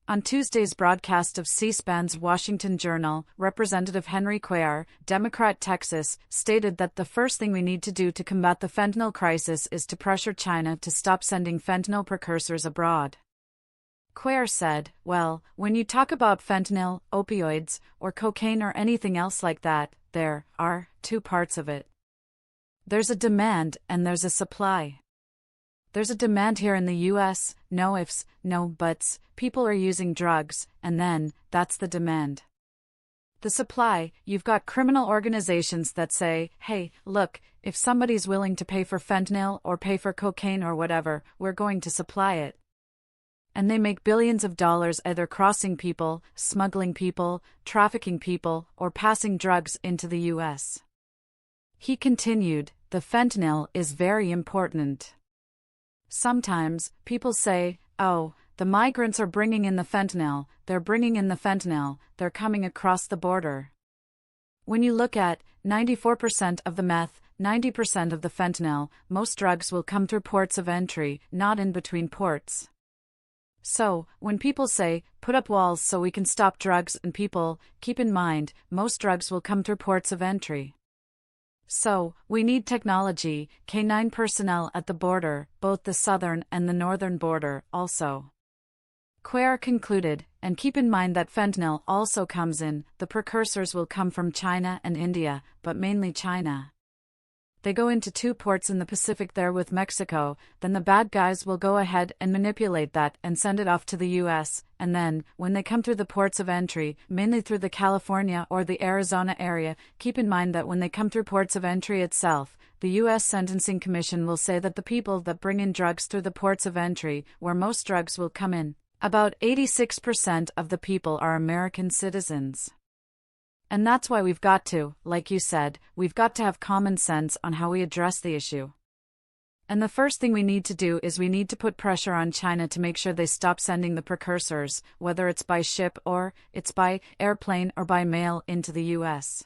On Tuesday's broadcast of C-SPAN's Washington Journal, Representative Henry Cuellar, Democrat Texas, stated that the first thing we need to do to combat the fentanyl crisis is to pressure China to stop sending fentanyl precursors abroad. Cuellar said, "Well, when you talk about fentanyl, opioids, or cocaine or anything else like that, there are two parts of it. There's a demand and there's a supply. There's a demand here in the US, no ifs, no buts, people are using drugs, and then, that's the demand. The supply, you've got criminal organizations that say, hey, look, if somebody's willing to pay for fentanyl or pay for cocaine or whatever, we're going to supply it. And they make billions of dollars either crossing people, smuggling people, trafficking people, or passing drugs into the US." He continued, "The fentanyl is very important. Sometimes, people say, oh, the migrants are bringing in the fentanyl, they're bringing in the fentanyl, they're coming across the border. When you look at 94% of the meth, 90% of the fentanyl, most drugs will come through ports of entry, not in between ports. So, when people say, put up walls so we can stop drugs and people, keep in mind, most drugs will come through ports of entry. So, we need technology, K-9 personnel at the border, both the southern and the northern border, also." Cuellar concluded, and keep in mind that fentanyl also comes in, the precursors will come from China and India, but mainly China. They go into two ports in the Pacific there with Mexico, then the bad guys will go ahead and manipulate that and send it off to the US, and then, when they come through the ports of entry, mainly through the California or the Arizona area, keep in mind that when they come through ports of entry itself, the US Sentencing Commission will say that the people that bring in drugs through the ports of entry, where most drugs will come in, about 86% of the people are American citizens. And that's why we've got to, like you said, we've got to have common sense on how we address the issue. And the first thing we need to do is we need to put pressure on China to make sure they stop sending the precursors, whether it's by ship or it's by airplane or by mail into the US.